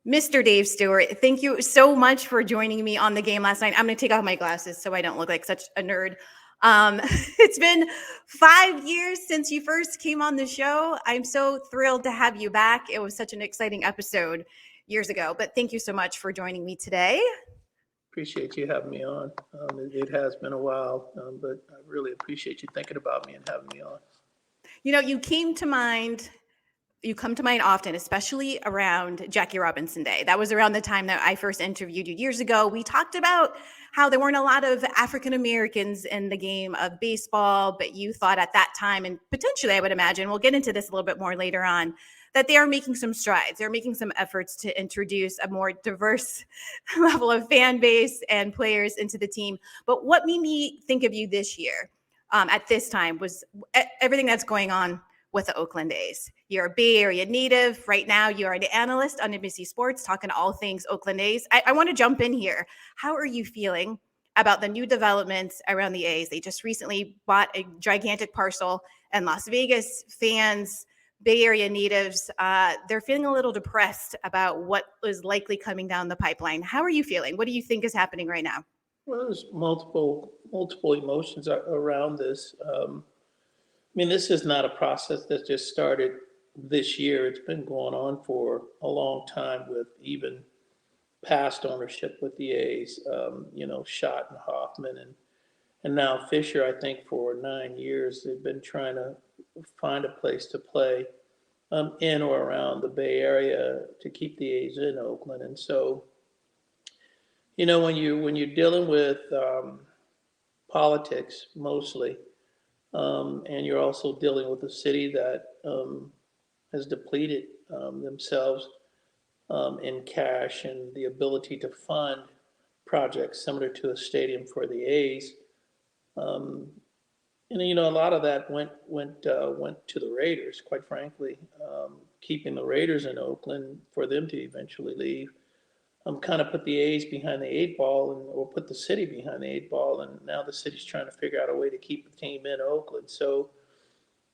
Mr. Dave Stewart, thank you so much for joining me on the game last night. I'm going to take off my glasses so I don't look like such a nerd. It's been 5 years since you first came on the show. I'm so thrilled to have you back. It was such an exciting episode years ago, but thank you so much for joining me today. Appreciate you having me on. It has been a while, but I really appreciate you thinking about me and having me on. You know, you come to mind often, especially around Jackie Robinson Day. That was around the time that I first interviewed you years ago. We talked about how there weren't a lot of African Americans in the game of baseball, but you thought at that time, and potentially I would imagine, we'll get into this a little bit more later on, that they are making some strides. They're making some efforts to introduce a more diverse level of fan base and players into the team. But what made me think of you this year at this time was everything that's going on with the Oakland A's. You're a Bay Area native. Right now, you are an analyst on NBC Sports, talking all things Oakland A's. I want to jump in here. How are you feeling about the new developments around the A's? They just recently bought a gigantic parcel in Las Vegas. Fans, Bay Area natives, they're feeling a little depressed about what is likely coming down the pipeline. How are you feeling? What do you think is happening right now? Well, there's multiple emotions around this. This is not a process that just started this year. It's been going on for a long time with even past ownership with the A's, Schott and Hoffman and now Fisher. I think for 9 years, they've been trying to find a place to play in or around the Bay Area to keep the A's in Oakland. And so, when you're dealing with politics mostly, and you're also dealing with a city that has depleted themselves in cash and the ability to fund projects similar to a stadium for the A's. A lot of that went to the Raiders, quite frankly. Keeping the Raiders in Oakland for them to eventually leave, kind of put the A's behind the 8 ball, or put the city behind the 8 ball, and now the city's trying to figure out a way to keep the team in Oakland. So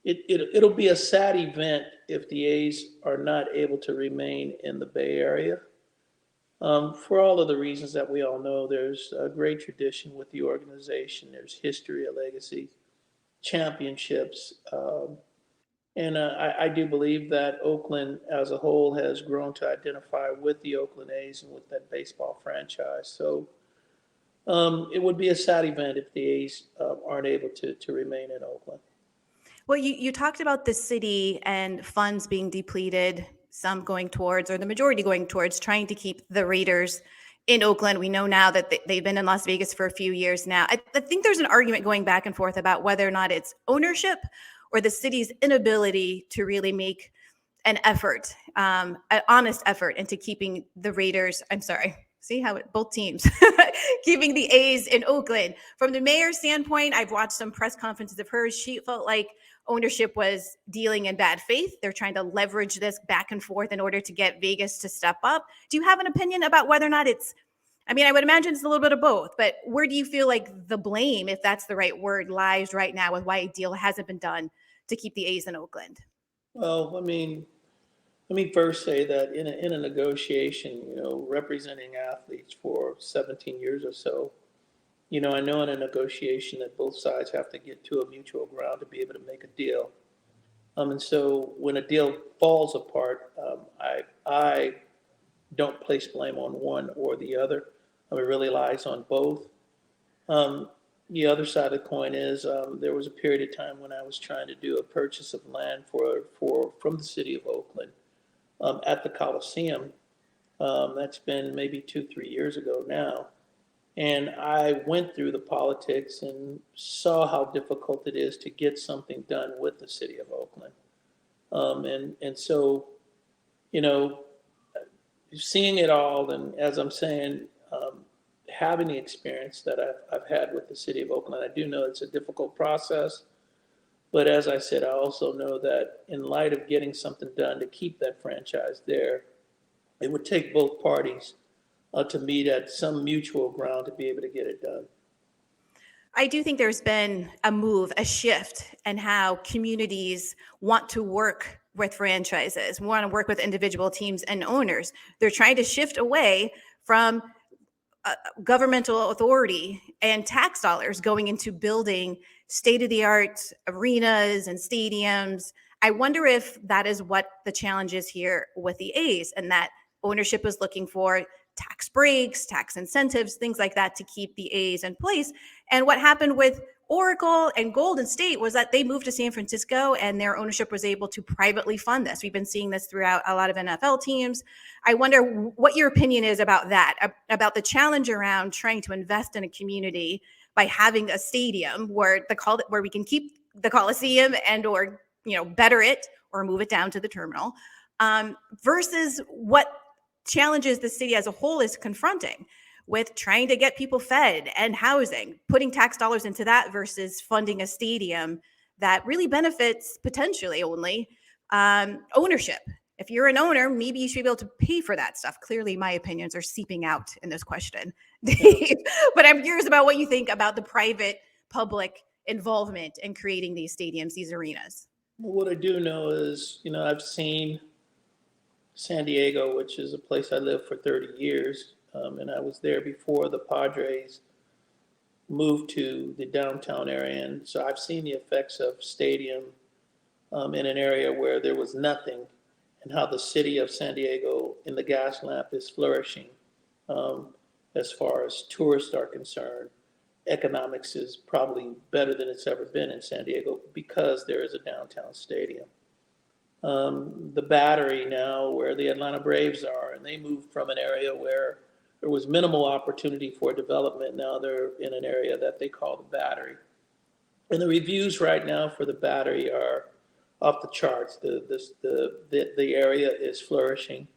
it'll be a sad event if the A's are not able to remain in the Bay Area. For all of the reasons that we all know, there's a great tradition with the organization. There's history, a legacy, championships. And I do believe that Oakland as a whole has grown to identify with the Oakland A's and with that baseball franchise. So it would be a sad event if the A's aren't able to remain in Oakland. Well, you talked about the city and funds being depleted, some going towards, or the majority going towards, trying to keep the Raiders in Oakland. We know now that they've been in Las Vegas for a few years now. I think there's an argument going back and forth about whether or not it's ownership or the city's inability to really make an effort, an honest effort into keeping the Raiders, both teams, keeping the A's in Oakland. From the mayor's standpoint, I've watched some press conferences of hers. She felt like ownership was dealing in bad faith. They're trying to leverage this back and forth in order to get Vegas to step up. Do you have an opinion about whether or not I would imagine it's a little bit of both, but where do you feel like the blame, if that's the right word, lies right now with why a deal hasn't been done to keep the A's in Oakland? Well, let me first say that in a negotiation, representing athletes for 17 years or so, I know in a negotiation that both sides have to get to a mutual ground to be able to make a deal. And so when a deal falls apart, I don't place blame on one or the other. It really lies on both. The other side of the coin is there was a period of time when I was trying to do a purchase of land from the city of Oakland at the Coliseum. That's been maybe 2-3 years ago now. And I went through the politics and saw how difficult it is to get something done with the city of Oakland. And so, seeing it all, and as I'm saying, having the experience that I've had with the city of Oakland, I do know it's a difficult process. But as I said, I also know that in light of getting something done to keep that franchise there, it would take both parties to meet at some mutual ground to be able to get it done. I do think there's been a shift in how communities want to work with franchises. We want to work with individual teams and owners. They're trying to shift away from governmental authority and tax dollars going into building state-of-the-art arenas and stadiums. I wonder if that is what the challenge is here with the A's, and that ownership is looking for tax breaks, tax incentives, things like that to keep the A's in place. And what happened with Oracle and Golden State was that they moved to San Francisco and their ownership was able to privately fund this. We've been seeing this throughout a lot of NFL teams. I wonder what your opinion is about that, about the challenge around trying to invest in a community by having a stadium where we can keep the Coliseum and or better it or move it down to the terminal, versus what challenges the city as a whole is confronting with trying to get people fed and housing, putting tax dollars into that versus funding a stadium that really benefits potentially only ownership. If you're an owner, maybe you should be able to pay for that stuff. Clearly, my opinions are seeping out in this question, Dave. But I'm curious about what you think about the private public involvement in creating these stadiums, these arenas. Well, what I do know is, I've seen San Diego, which is a place I lived for 30 years, and I was there before the Padres moved to the downtown area. And so I've seen the effects of stadium in an area where there was nothing, and how the city of San Diego in the gas lamp is flourishing as far as tourists are concerned. Economics is probably better than it's ever been in San Diego because there is a downtown stadium. The Battery now, where the Atlanta Braves are, and they moved from an area where there was minimal opportunity for development. Now they're in an area that they call the Battery. And the reviews right now for the Battery are off the charts. The area is flourishing.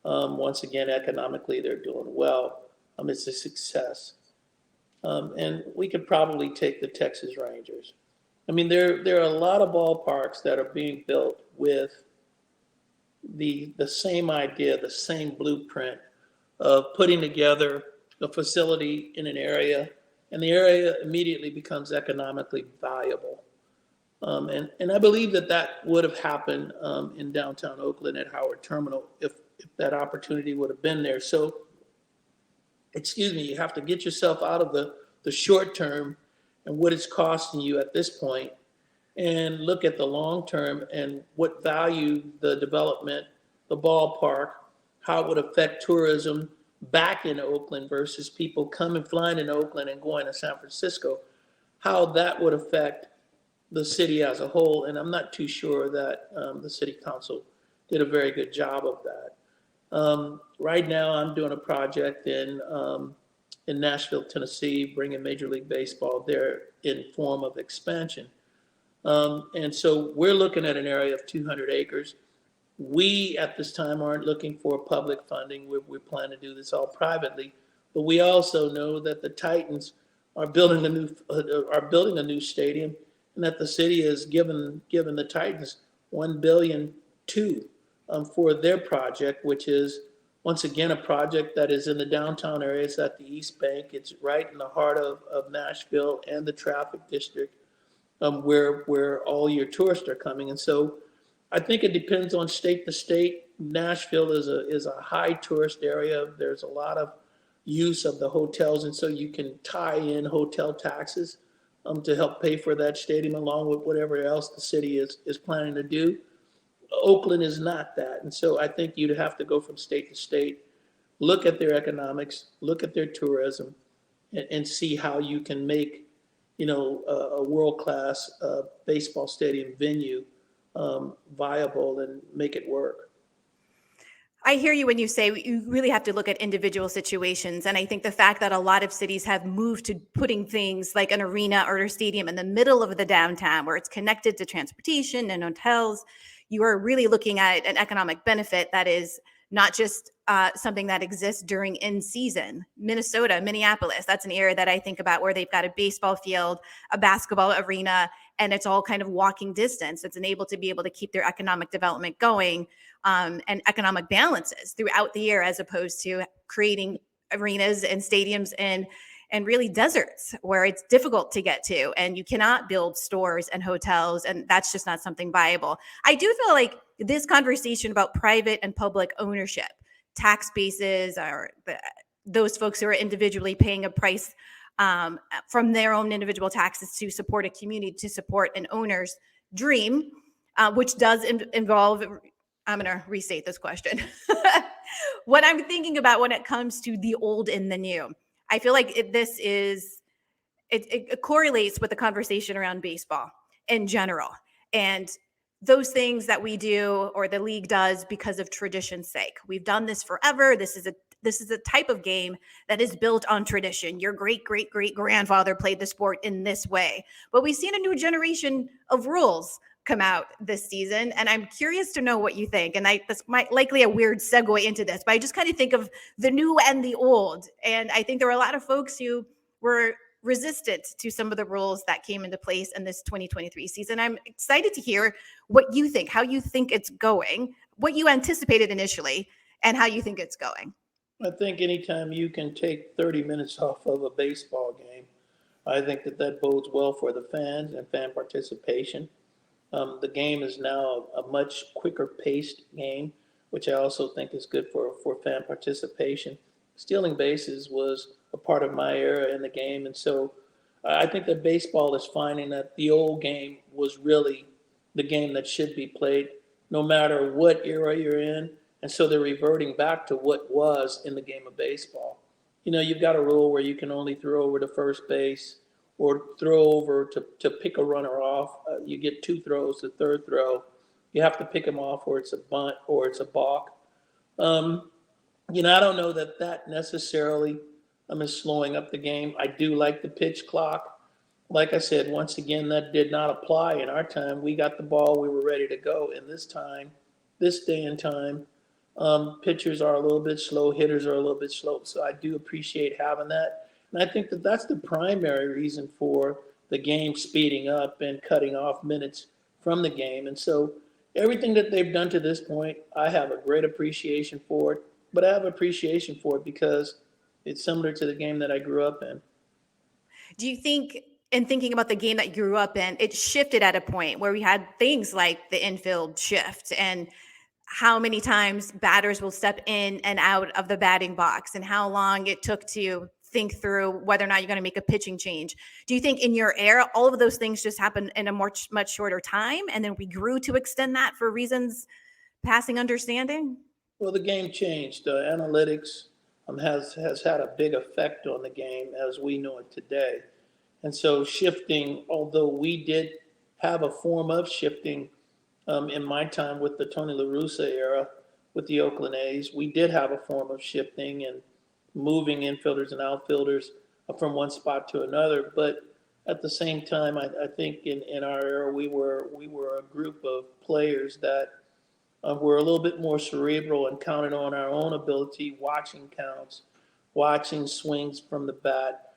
Once again, economically, they're doing well. It's a success. And we could probably take the Texas Rangers. There are a lot of ballparks that are being built with the same idea, the same blueprint of putting together a facility in an area, and the area immediately becomes economically valuable. And I believe that would have happened in downtown Oakland at Howard Terminal if that opportunity would have been there. So, you have to get yourself out of the short term and what it's costing you at this point, and look at the long term and what value the development, the ballpark, how it would affect tourism back in Oakland versus people flying in Oakland and going to San Francisco, how that would affect the city as a whole. And I'm not too sure that the city council did a very good job of that. Right now, I'm doing a project in Nashville, Tennessee, bringing Major League Baseball there in form of expansion. And so we're looking at an area of 200 acres. We, at this time, aren't looking for public funding. We plan to do this all privately. But we also know that the Titans are building a new stadium, and that the city has given the Titans $1 billion for their project, which is, once again, a project that is in the downtown area. It's at the East Bank. It's right in the heart of Nashville and the traffic district, where all your tourists are coming. And so I think it depends on state to state. Nashville is a high tourist area. There's a lot of use of the hotels, and so you can tie in hotel taxes to help pay for that stadium, along with whatever else the city is planning to do. Oakland is not that. And so I think you'd have to go from state to state, look at their economics, look at their tourism, and see how you can make, a world-class baseball stadium venue viable and make it work. I hear you when you say you really have to look at individual situations. And I think the fact that a lot of cities have moved to putting things like an arena or a stadium in the middle of the downtown where it's connected to transportation and hotels, you are really looking at an economic benefit that is not just something that exists during in season. Minnesota, Minneapolis, that's an area that I think about where they've got a baseball field, a basketball arena, and it's all kind of walking distance. It's able to keep their economic development going and economic balances throughout the year, as opposed to creating arenas and stadiums and really deserts where it's difficult to get to and you cannot build stores and hotels, and that's just not something viable. I do feel like this conversation about private and public ownership, tax bases, or those folks who are individually paying a price from their own individual taxes to support a community, to support an owner's dream, which does involve, I'm going to restate this question. What I'm thinking about when it comes to the old and the new, I feel like it correlates with the conversation around baseball in general. And those things that we do, or the league does, because of tradition's sake. We've done this forever. This is a type of game that is built on tradition. Your great great great grandfather played the sport in this way. But we've seen a new generation of rules come out this season, and I'm curious to know what you think. And this might likely a weird segue into this, but I just kind of think of the new and the old. And I think there were a lot of folks who were resistant to some of the rules that came into place in this 2023 season. I'm excited to hear what you think, how you think it's going, what you anticipated initially, and how you think it's going. I think anytime you can take 30 minutes off of a baseball game, I think that bodes well for the fans and fan participation. The game is now a much quicker paced game, which I also think is good for fan participation. Stealing bases was a part of my era in the game, and so I think that baseball is finding that the old game was really the game that should be played no matter what era you're in, and so they're reverting back to what was in the game of baseball. You've got a rule where you can only throw over to first base or throw over to pick a runner off. You get 2 throws, the third throw. You have to pick them off, or it's a bunt or it's a balk. I don't know that necessarily is slowing up the game. I do like the pitch clock. Like I said, once again, that did not apply in our time. We got the ball, we were ready to go. In this day and time, pitchers are a little bit slow, hitters are a little bit slow. So I do appreciate having that. And I think that's the primary reason for the game speeding up and cutting off minutes from the game. And so everything that they've done to this point, I have a great appreciation for it. But I have appreciation for it because it's similar to the game that I grew up in. Do you think, in thinking about the game that you grew up in, it shifted at a point where we had things like the infield shift and how many times batters will step in and out of the batting box and how long it took to think through whether or not you're going to make a pitching change? Do you think in your era, all of those things just happened in a much shorter time, and then we grew to extend that for reasons passing understanding? Well, the game changed. Analytics has had a big effect on the game as we know it today. And so shifting, although we did have a form of shifting in my time with the Tony La Russa era with the Oakland A's, we did have a form of shifting and moving infielders and outfielders from one spot to another. But at the same time, I think in our era, we were a group of players that were a little bit more cerebral and counted on our own ability, watching counts, watching swings from the bat,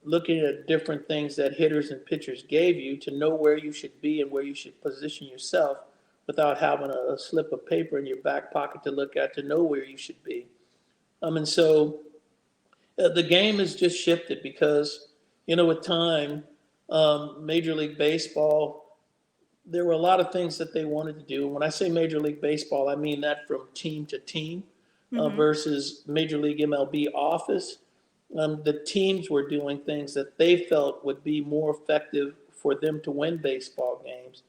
looking at different things that hitters and pitchers gave you to know where you should be and where you should position yourself without having a slip of paper in your back pocket to look at to know where you should be. And so the game has just shifted because, with time, Major League Baseball, there were a lot of things that they wanted to do. When I say Major League Baseball, I mean that from team to team versus Major League MLB office. The teams were doing things that they felt would be more effective for them to win baseball games.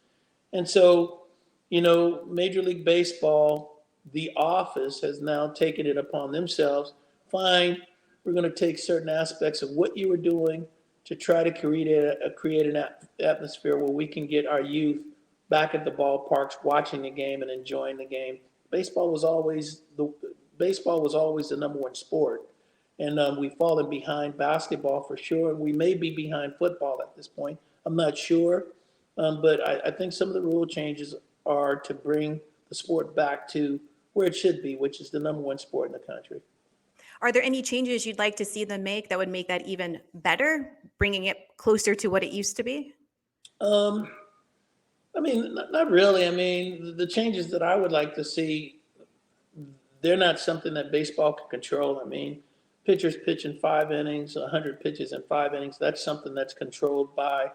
And so, Major League Baseball, the office has now taken it upon themselves. Fine, we're going to take certain aspects of what you were doing to try to create an atmosphere where we can get our youth back at the ballparks, watching the game and enjoying the game. Baseball was always the number one sport, and we've fallen behind basketball for sure. We may be behind football at this point. I'm not sure, but I think some of the rule changes are to bring the sport back to where it should be, which is the number one sport in the country. Are there any changes you'd like to see them make that would make that even better, bringing it closer to what it used to be? Not really. The changes that I would like to see, they're not something that baseball can control. Pitchers pitch in 5 innings, 100 pitches in 5 innings. That's something that's controlled by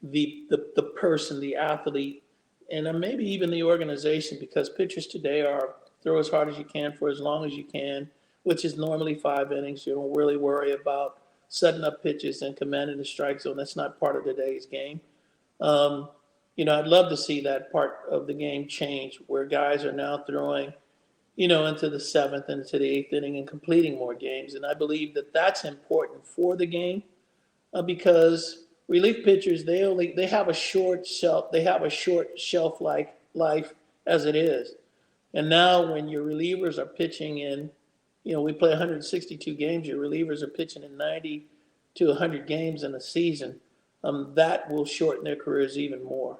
the person, the athlete, and maybe even the organization, because pitchers today are throw as hard as you can for as long as you can, which is normally 5 innings. You don't really worry about setting up pitches and commanding the strike zone. That's not part of today's game. Um, I'd love to see that part of the game change, where guys are now throwing, into the seventh and into the eighth inning and completing more games. And I believe that that's important for the game, because relief pitchers, they have a short shelf life as it is. And now when your relievers are pitching in, we play 162 games, your relievers are pitching in 90 to 100 games in a season. That will shorten their careers even more.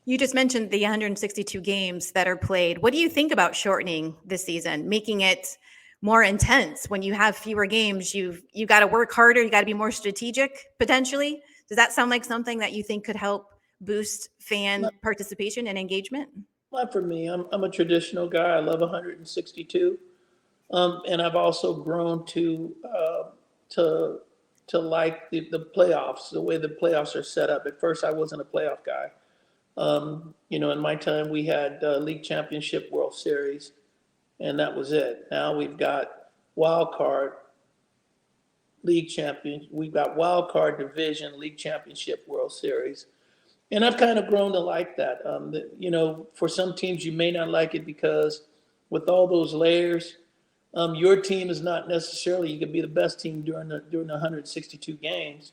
You just mentioned the 162 games that are played. What do you think about shortening this season, making it more intense? When you have fewer games, you got to work harder, you got to be more strategic potentially. Does that sound like something that you think could help boost fan participation and engagement? Not for me. I'm a traditional guy. I love 162, and I've also grown to like the playoffs, the way the playoffs are set up. At first, I wasn't a playoff guy. In my time, we had League Championship, World Series, and that was it. Now we've got wild card, League Champions. We've got wild card, division, League Championship, World Series. And I've kind of grown to like that. For some teams, you may not like it because with all those layers, your team is not necessarily, you could be the best team during the 162 games,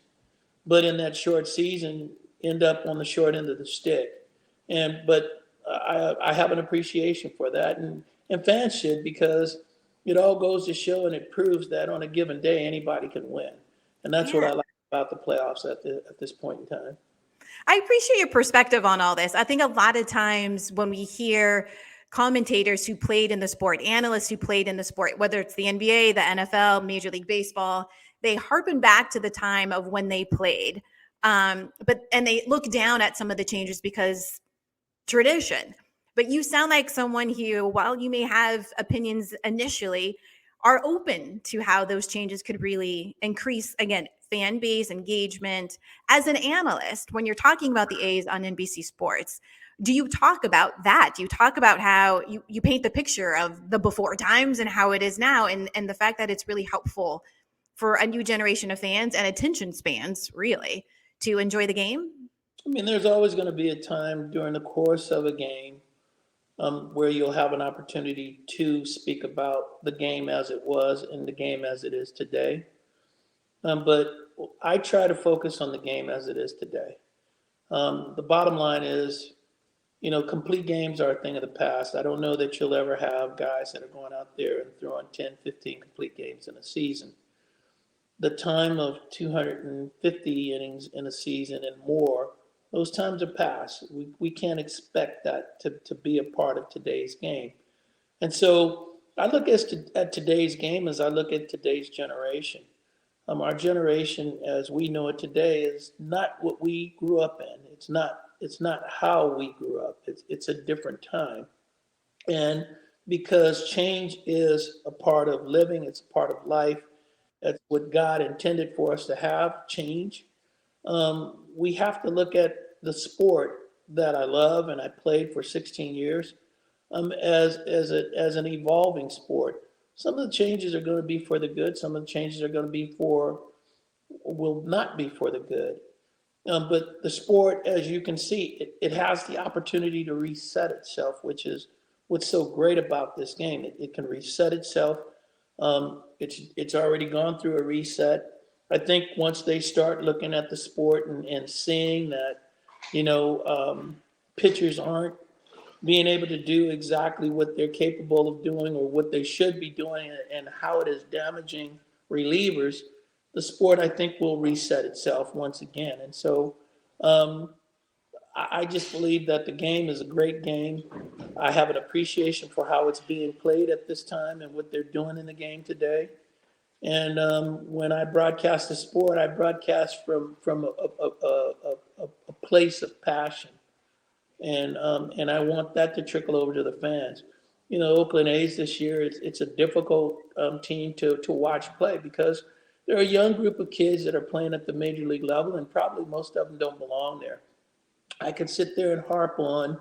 but in that short season, end up on the short end of the stick. But I have an appreciation for that, and fans should, because it all goes to show, and it proves that on a given day, anybody can win. And that's what I like about the playoffs at this point in time. I appreciate your perspective on all this. I think a lot of times when we hear commentators who played in the sport, analysts who played in the sport, whether it's the NBA, the NFL, Major League Baseball, they harken back to the time of when they played. And they look down at some of the changes because tradition. But you sound like someone who, while you may have opinions initially, are open to how those changes could really increase, again, fan base engagement. As an analyst, when you're talking about the A's on NBC Sports, do you talk about that? Do you talk about how you paint the picture of the before times and how it is now, and the fact that it's really helpful for a new generation of fans and attention spans, really, to enjoy the game? I mean, there's always going to be a time during the course of a game where you'll have an opportunity to speak about the game as it was and the game as it is today. But I try to focus on the game as it is today. The bottom line is, complete games are a thing of the past. I don't know that you'll ever have guys that are going out there and throwing 10, 15 complete games in a season. The time of 250 innings in a season and more, those times are past. We can't expect that to be a part of today's game. And so I look at today's game as I look at today's generation. Our generation, as we know it today, is not what we grew up in. It's not how we grew up. It's a different time. And because change is a part of living, it's a part of life. That's what God intended for us to have, change. We have to look at the sport that I love and I played for 16 years as an evolving sport. Some of the changes are going to be for the good. Some of the changes are going to be will not be for the good. But the sport, as you can see, it has the opportunity to reset itself, which is what's so great about this game. It can reset itself. It's already gone through a reset. I think once they start looking at the sport and seeing that, pitchers aren't being able to do exactly what they're capable of doing or what they should be doing, and how it is damaging relievers, the sport, I think, will reset itself once again. And so I just believe that the game is a great game. I have an appreciation for how it's being played at this time and what they're doing in the game today. And when I broadcast the sport, I broadcast from a place of passion. And I want that to trickle over to the fans. Oakland A's this year, it's a difficult team to watch play, because they're a young group of kids that are playing at the major league level, and probably most of them don't belong there. I could sit there and harp on,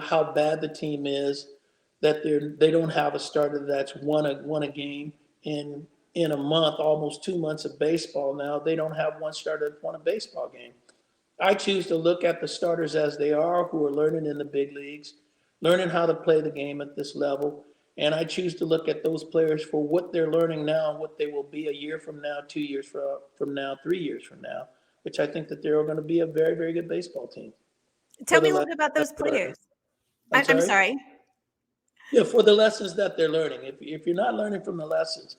how bad the team is, that they don't have a starter that's won a game in a month, almost 2 months of baseball now. They don't have one starter that won a baseball game. I choose to look at the starters as they are, who are learning in the big leagues, learning how to play the game at this level. And I choose to look at those players for what they're learning now and what they will be a year from now, 2 years from now, 3 years from now, which I think that they're going to be a very, very good baseball team. Tell me a little bit about those players. I'm sorry. Yeah, for the lessons that they're learning. If you're not learning from the lessons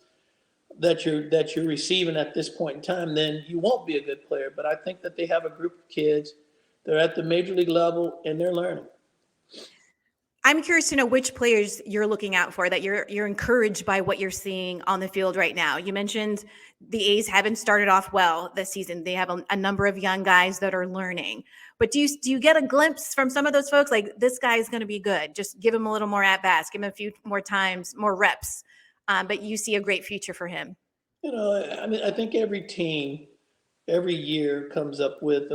that you're receiving at this point in time, then you won't be a good player. But I think that they have a group of kids. They're at the major league level and they're learning. I'm curious to know which players you're looking out for, that you're encouraged by what you're seeing on the field right now. You mentioned the A's haven't started off well this season. They have a number of young guys that are learning. But do you get a glimpse from some of those folks, like, this guy is going to be good? Just give him a little more at bats, give him a few more times, more reps. But you see a great future for him. I think every team, every year comes up with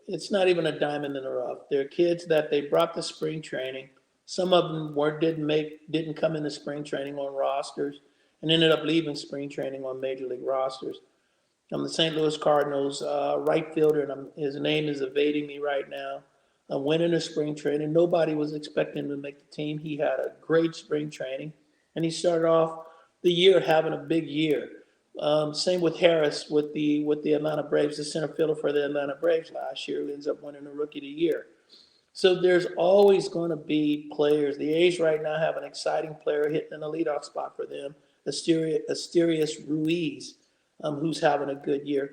it's not even a diamond in the rough. There are kids that they brought to spring training. Some of them didn't come into spring training on rosters and ended up leaving spring training on major league rosters. The St. Louis Cardinals right fielder, and his name is evading me right now, went into spring training. Nobody was expecting him to make the team. He had a great spring training, and he started off the year having a big year. Same with Harris with the Atlanta Braves, the center fielder for the Atlanta Braves last year, who ends up winning the Rookie of the Year. So there's always going to be players. The A's right now have an exciting player hitting in the leadoff spot for them, Asterios Ruiz, who's having a good year.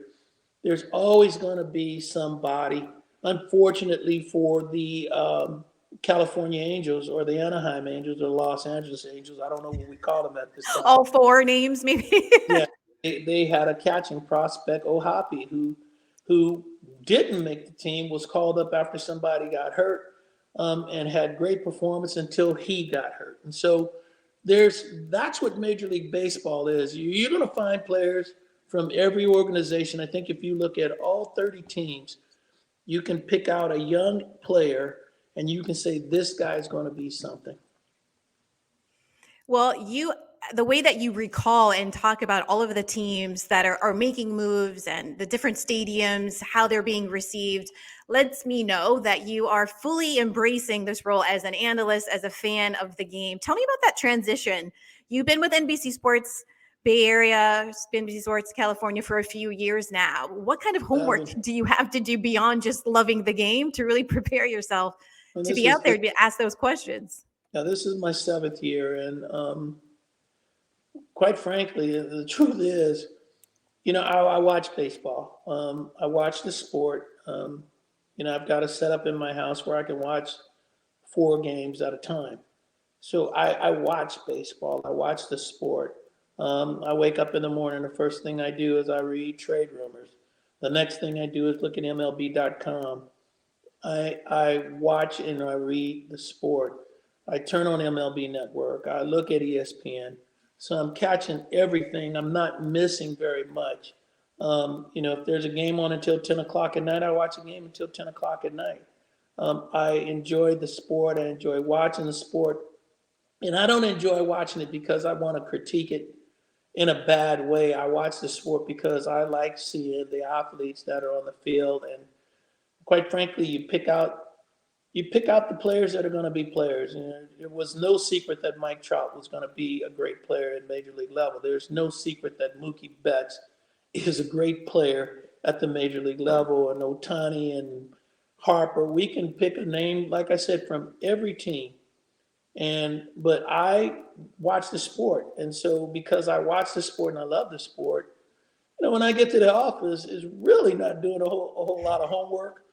There's always going to be somebody. Unfortunately for the California Angels or the Anaheim Angels or Los Angeles Angels, I don't know what we call them at this time. All four names, maybe. Yeah, they had a catching prospect, Ohapi, who didn't make the team, was called up after somebody got hurt, and had great performance until he got hurt. And so that's what Major League Baseball is. You're going to find players from every organization. I think if you look at all 30 teams, you can pick out a young player and you can say, this guy's going to be something. Well, the way that you recall and talk about all of the teams that are making moves and the different stadiums, how they're being received, lets me know that you are fully embracing this role as an analyst, as a fan of the game. Tell me about that transition. You've been with NBC Sports Bay Area, NBC Sports California for a few years now. What kind of homework do you have to do beyond just loving the game to really prepare yourself to be out there to ask those questions? Now, this is my 7th year, and quite frankly, the truth is, I watch baseball. I watch the sport. I've got a setup in my house where I can watch 4 games at a time. So I watch baseball. I watch the sport. I wake up in the morning. The first thing I do is I read trade rumors. The next thing I do is look at MLB.com. I watch and I read the sport. I turn on MLB Network. I look at ESPN. So I'm catching everything. I'm not missing very much. If there's a game on until 10 o'clock at night, I watch a game until 10 o'clock at night. I enjoy the sport. I enjoy watching the sport. And I don't enjoy watching it because I want to critique it in a bad way. I watch the sport because I like seeing the athletes that are on the field. And quite frankly, you pick out the players that are going to be players. There was no secret that Mike Trout was going to be a great player at major league level. There's no secret that Mookie Betts is a great player at the major league level, and Ohtani and Harper. We can pick a name, like I said, from every team. But I watch the sport. And so because I watch the sport and I love the sport, when I get to the office, is really not doing a whole lot of homework.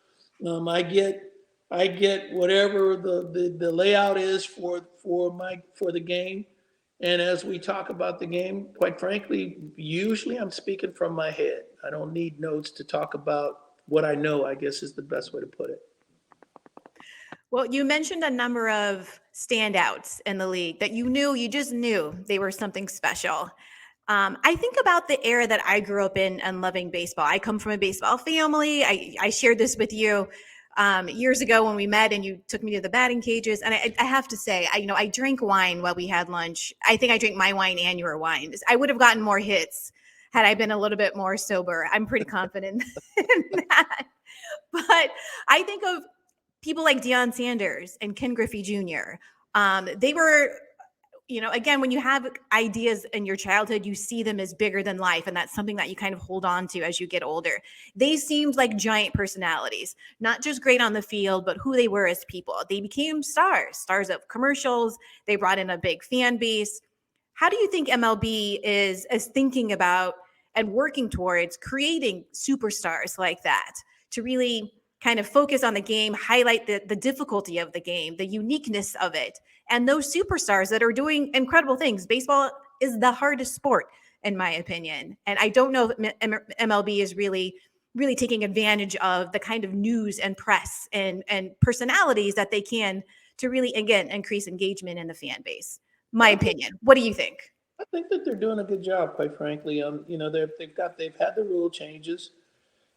I get whatever the layout is for the game. And as we talk about the game, quite frankly, usually I'm speaking from my head. I don't need notes to talk about what I know, I guess is the best way to put it. Well, you mentioned a number of standouts in the league that you just knew they were something special. I think about the era that I grew up in and loving baseball. I come from a baseball family. I shared this with you. years ago when we met and you took me to the batting cages. And I have to say, I drank wine while we had lunch. I think I drank my wine and your wine. I would have gotten more hits had I been a little bit more sober. I'm pretty confident in that. But I think of people like Deion Sanders and Ken Griffey Jr. They were, again, when you have ideas in your childhood, you see them as bigger than life. And that's something that you kind of hold on to as you get older. They seemed like giant personalities, not just great on the field, but who they were as people. They became stars of commercials. They brought in a big fan base. How do you think MLB is thinking about and working towards creating superstars like that to really kind of focus on the game, highlight the difficulty of the game, the uniqueness of it, and those superstars that are doing incredible things? Baseball is the hardest sport, in my opinion. And I don't know if MLB is really taking advantage of the kind of news and press and personalities that they can to really, again, increase engagement in the fan base. My opinion. What do you think? I think that they're doing a good job, quite frankly. They've had the rule changes.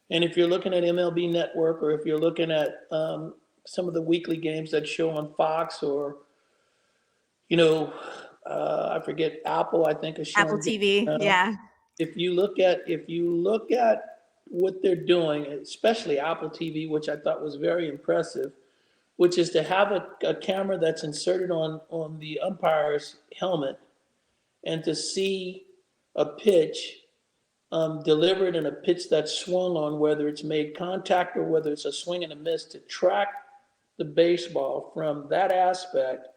And if you're looking at MLB Network, or if you're looking at some of the weekly games that show on Fox, or I forget, Apple, I think is showing Apple TV, yeah. If you look at what they're doing, especially Apple TV, which I thought was very impressive, which is to have a camera that's inserted on the umpire's helmet, and to see a pitch delivered in a pitch that's swung on, whether it's made contact or whether it's a swing and a miss, to track the baseball from that aspect,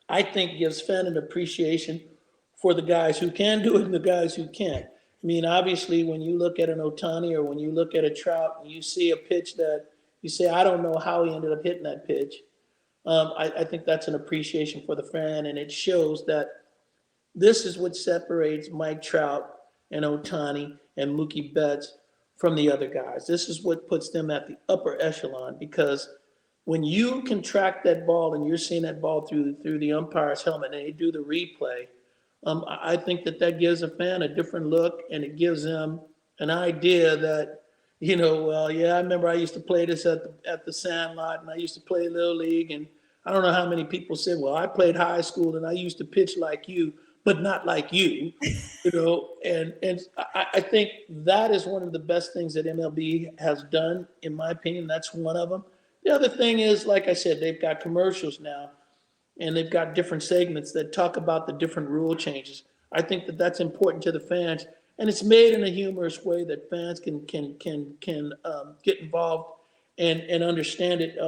I think gives fan an appreciation for the guys who can do it and the guys who can't. I mean, obviously, when you look at an Ohtani or when you look at a Trout and you see a pitch that you say, I don't know how he ended up hitting that pitch, I think that's an appreciation for the fan, and it shows that this is what separates Mike Trout and Ohtani and Mookie Betts from the other guys. This is what puts them at the upper echelon, because when you can track that ball and you're seeing that ball through the umpire's helmet and they do the replay, I think that gives a fan a different look, and it gives them an idea that, I remember I used to play this at the Sandlot, and I used to play Little League, and I don't know how many people said, well, I played high school and I used to pitch like you, but not like you, and I think that is one of the best things that MLB has done, in my opinion. That's one of them. The other thing is, like I said, they've got commercials now, and they've got different segments that talk about the different rule changes. I think that that's important to the fans, and it's made in a humorous way that fans can get involved and understand it.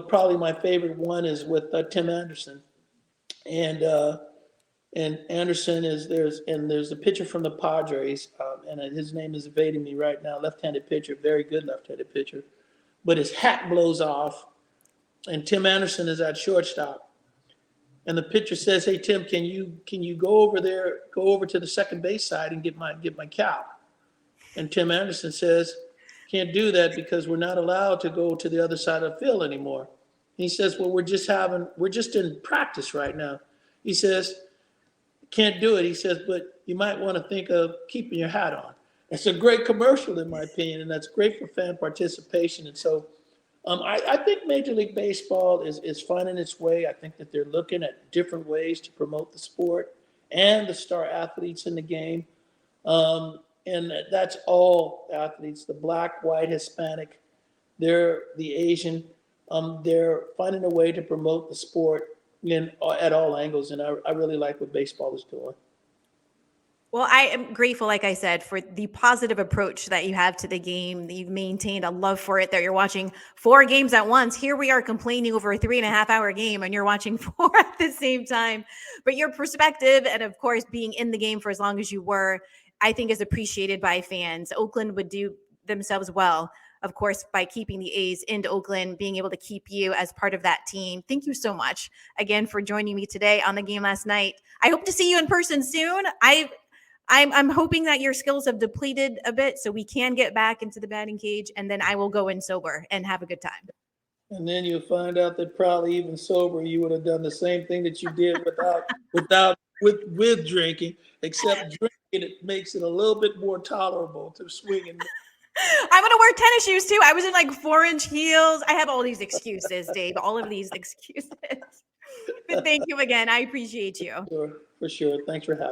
Probably my favorite one is with Tim Anderson, and Anderson there's a pitcher from the Padres, and his name is evading me right now. Left-handed pitcher, very good left-handed pitcher, but his hat blows off, and Tim Anderson is at shortstop. And the pitcher says, "Hey Tim, can you go over to the second base side and get my cap?" And Tim Anderson says, "Can't do that because we're not allowed to go to the other side of the field anymore." And he says, "Well, we're just in practice right now." He says, "Can't do it." He says, "But you might want to think of keeping your hat on." It's a great commercial, in my opinion, and that's great for fan participation. And so I think Major League Baseball is finding its way. I think that they're looking at different ways to promote the sport and the star athletes in the game. And that's all athletes, the black, white, Hispanic, the Asian. They're finding a way to promote the sport at all angles, and I really like what baseball is doing. Well, I am grateful, like I said, for the positive approach that you have to the game, that you've maintained a love for it, that you're watching 4 games at once. Here we are complaining over a 3.5-hour game, and you're watching 4 at the same time. But your perspective, and of course, being in the game for as long as you were, I think is appreciated by fans. Oakland would do themselves well, of course, by keeping the A's into Oakland, being able to keep you as part of that team. Thank you so much again for joining me today on the game last night. I hope to see you in person soon. I'm hoping that your skills have depleted a bit so we can get back into the batting cage, and then I will go in sober and have a good time. And then you'll find out that probably even sober, you would have done the same thing that you did with drinking, except drinking, it makes it a little bit more tolerable to swing and I'm gonna wear tennis shoes too. I was in like 4-inch heels. I have all these excuses, Dave. All of these excuses. But thank you again. I appreciate you. Sure, for sure. Thanks for having me.